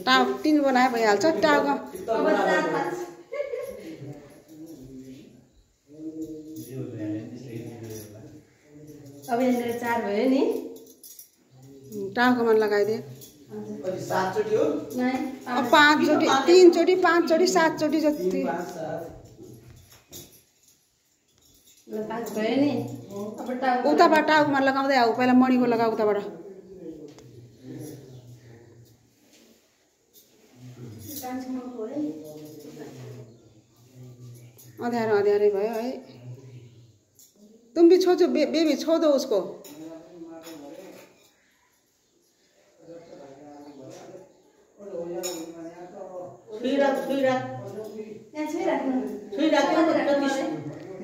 टाउ 3 बनाए भइहाल्छ टाउको अब यहाँ 4 भयो नि टाउकोमा लगाइदिए 7 चोटी हो नहीं 5 चोटी 3 चोटी 5 चोटी 7 चोटी जति 5 भयो नि अब टाउको उताबाट टाउकोमा लगाउँदै आऊ पहिला मणिको लगा उताबाट अँध्यारो अँध्यारै भयो है तुम भी छो बेबी छो दो उसको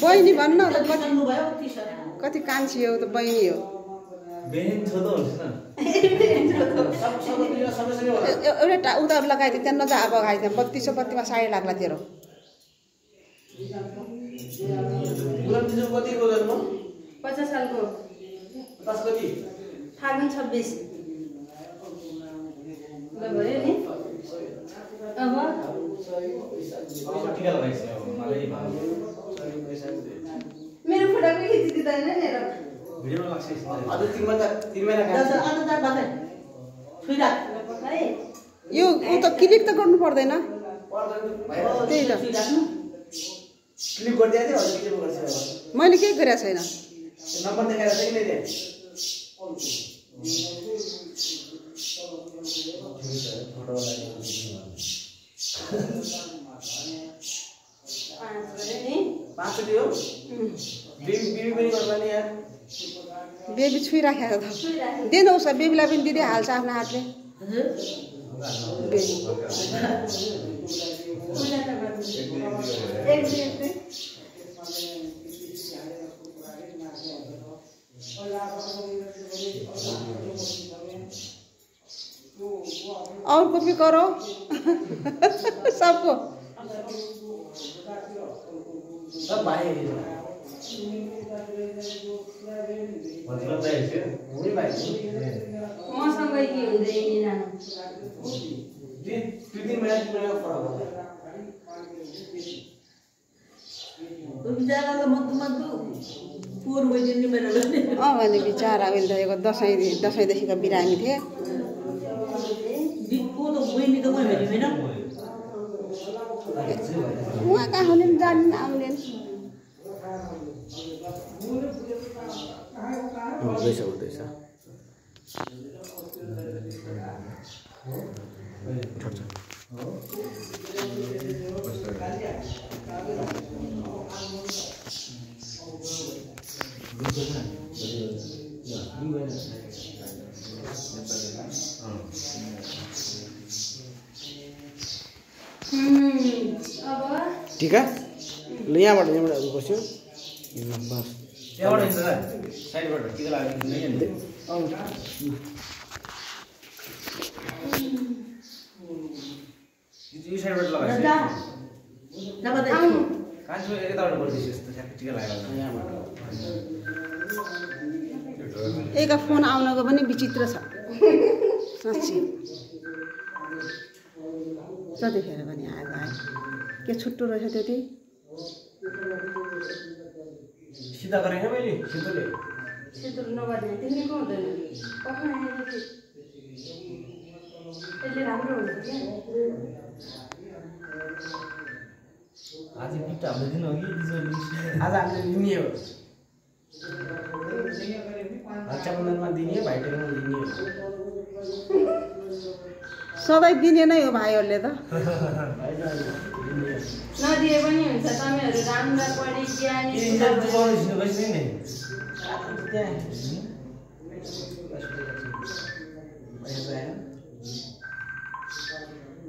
बहिनी भन्न कति कान्छी हो त बहिनी हो एउटा उता लगाइदियो त्यहाँ नजा अब खाइदियो 3200 बत्तीमा साडी लाग्ला तेरो 50 सालको फागुन 26 भयो नि अब मेरो फोटो पनि खिचिदिदैन नि हेर भिडियोमा लाग्छ अझ 3 महिना यो उ त क्लिक त गर्नु पर्दैन त्यही त क्लिक गर्दै थियो हजुर के गर्छ मैले केही गरेको छैन नम्बर देखाएर चाहिँ नि दे पाँचचोटि हो बेबी पनि गर्ला नि यार बेबी छुइराखेको त दिनु उसो बेबीलाई पनि दिँदै हाल्छ आफ्नो हातले और को भी करो सबको सब भाइ मसँगै के हुँदै नि जानु 3 महिना फरक हो बिचारा त मधु पोर भइदिनु मेरो भने बिचारा अहिले त यो दसैँदेखिको बिरामी थिए उहाँ कहाँ हुने जान्दैन आउँदैन हुँदैछ टीका ल यहाँबाट बस्यो बस यहाँबाट हिँड्छ साइडबाट टीका लाग्यो यो साइडबाट लगाइछ कान्छो यताबाट बस्दैछ यस्तो टीका लाग्यो यहाँबाट एका फोन आउनको पनि विचित्र छ साँच्चै जतिखेर पनि आयो के छुट्टो रहेछ त्यति सीधा गरेको मैले सिधोले नगर्ने तिमीले को हुँदैन यसले राम्रो हुन्छ आज गिफ्ट हाम्रो दिन हो कि आज हामीले लिने हो रक्षाबन्धनमा दिने भाइटिकामा दिने हो सधैँ दिने नै हो भाइहरूले त नदिए पनि हुन्छ तपाईँहरू राम्रा पढी ज्ञानी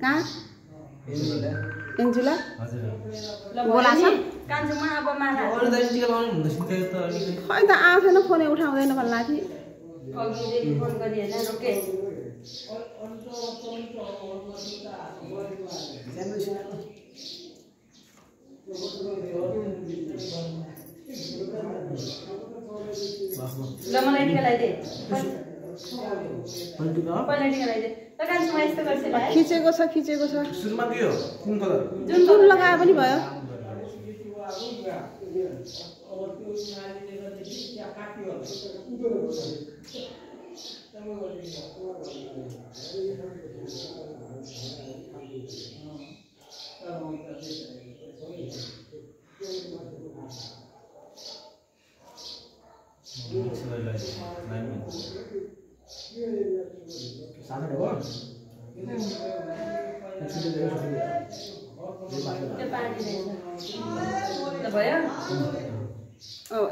कहाँ एन्जुला बोलाछ कान्छोमा अब माला खै त आउँथेन फोनै उठाउँदैन भन्ला थिएँ अघिदेखि फोन गरिहेन रोके ल मलाई टिका लगाइदे पहिला टिका लगाइदे ल कान्छोमा यस्तो गर्छ ल खिचेको छ सुरुमा के हो कुन कलर जुन लगाए पनि भयो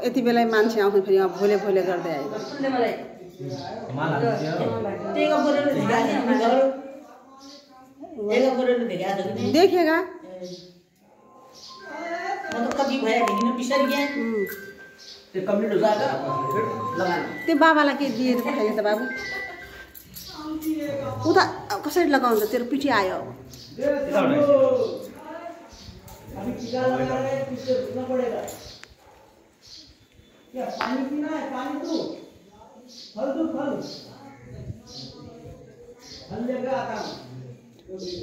यति बेला मान्छे आउँछ फेरि अब भोले गर्दै आएको देखेगा त्यो बाबालाई के दिएर पठाइयो त बाबु उता कसरी लगाउँछ तेरो पिठी आयो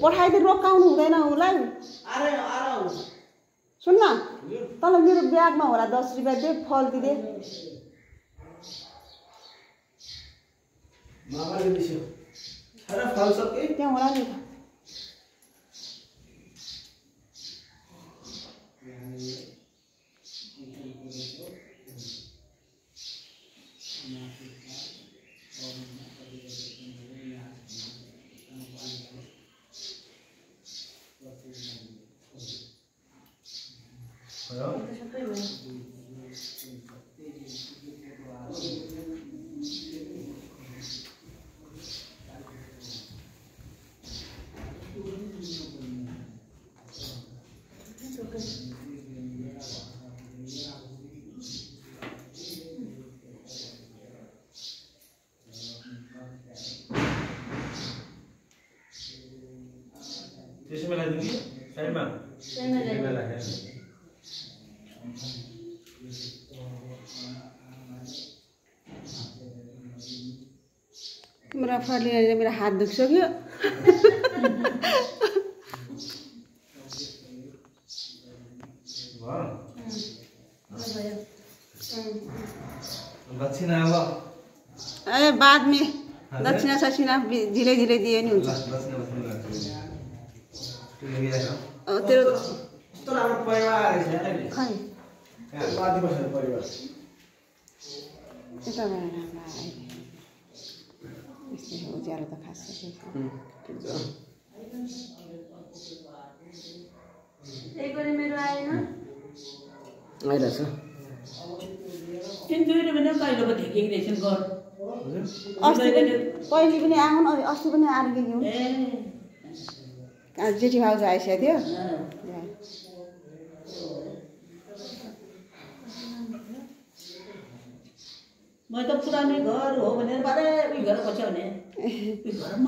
पठाइदिए रोकाउनु हुँदैन उसलाई सुन्न तल मेरो ब्यागमा होला 10 रुपियाँ दे फल दिदे त्यहाँ होला नि त्यसमै लगाइदिनु कि साइडमा मेरा फर्लिएर मेरो हात दुख्सक्यो दक्षिणा अब ए बाद में दक्षिणा सक्षिणा झिले झिले दिए नि हुन्छ तेरो यस्तो राम्रो परिवार खै आदिवासी परिवार यता भएर यस्तै हो ज्यारो त खास मेरो आएन आइरहेछ अस्ति पहिले पनि आउन अस्ति पनि आएर गयो जेठी भाउजू आइसकेको थियो म त पुरानै घर हो भनेर बारे घर बस्यो भने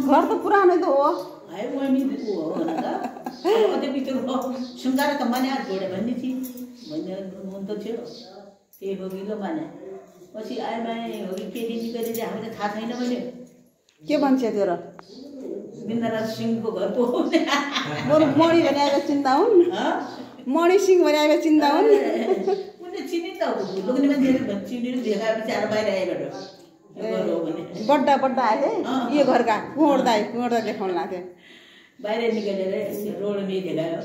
घर त पुरानै त हो है वही हो भनेर अझै भित्र सुन्गाएर त माने जोडे भन्ने थिएँ भन्ने मन त थियो त्यही हो कि ल माने पछि आएमा हो कि के दिने गरेर हामीलाई थाहा छैन भने के भन्छ तेरो बिन्दाराज सिंहको घर पो बरु मणि भने आएर चिन्ता हुन् मणि सिंह भने आएर चिन्ता हुन् उनले चिनि त लोग्ने मान्छेले चिनेर देखाएर बिचारा बाहिर आएबाट हो भने बड्डा बड्डा आए यो घरका कुँडदा देखाउन लाग्थ्यो बाहिर निकालेर रोड नै देखायो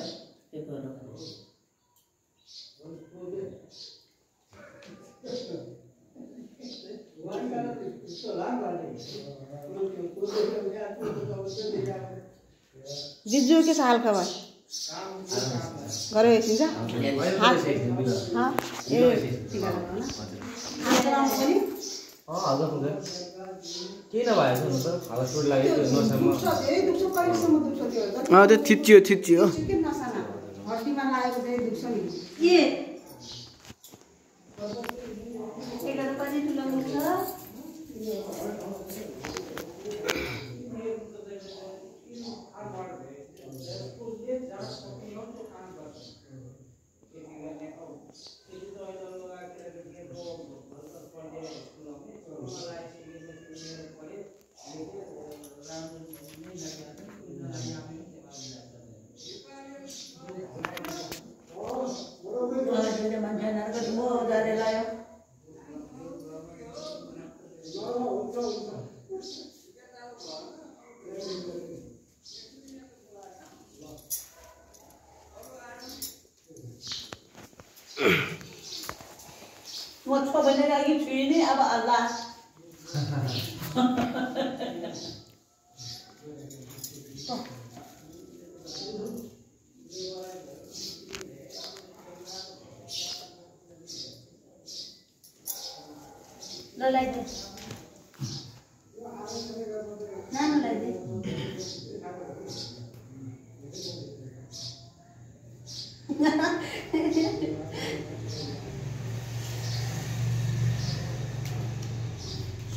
त्यो घर जिजू के छ हालखबर घरै एकछिन छ हाँ ए टिका लगाउन हालखबर पनि हजुर हुन्छ केही नभएको छ त हावा चोट लाग्यो नसामा धेरै दुख्छ कहिलेसम्म दुख्छ त्यो त्यो थिच्चियो के नसाना हड्डीमा लागेको धेरै दुख्छ नि के एघार कति ठुलो मुख छ मान्छे नरकति मो जारे लायो म छ भने लागि छुइने अब अल्लाह ल लाइदे नानो लाइदे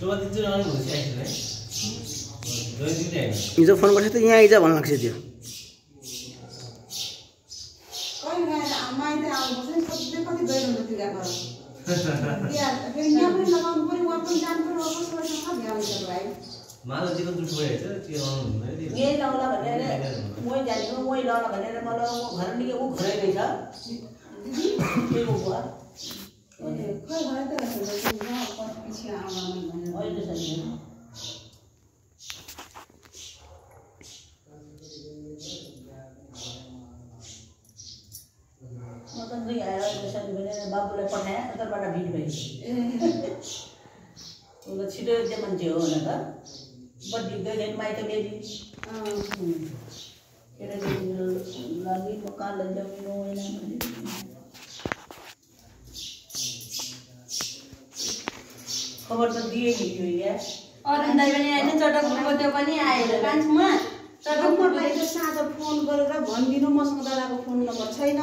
सुबह दिन चाहिँ आउनु हुन्छ है दुई दिन हैन हिजो फोन गर्छ त यहाँ आइज भन्नु लाग्छ त्यो कहिले गएर माइती आउनुपर्छ नि सबै कति गइरहन्छ टिका घर यहाँ पनि लगाउनु पर्यो वहाँ पनि जानु पर्यो कसो गर्छ कहाँ भ्याउँछ भाइ मालजीको दुःख भएछ त्यो आउनु हुँदैन नि यही लाउला भनेर मै जानेको मै लाउला भनेर मलाई घर निकै ऊ घरै रहेछ के को बुवा खै भयो त पछि आउला भनेर अहिले छ नि म त दुई आएर यसरी भनेर बाबुलाई पठाएँ उताबाट भिड भयो ऊ त छिटो त्यो मान्छे हो न त बड्डी गयो माइत बेरी केटाकेटी लागि म कहाँ लैजाउनु होइन खबर त दिए नि यो या अरुण दाइ पनि आएन चटकपुरको त्यो पनि आएर लान्चमा चटकपुरलाई साँझ फोन गरेर भनिदिनु मसँग दादाको फोन नम्बर छैन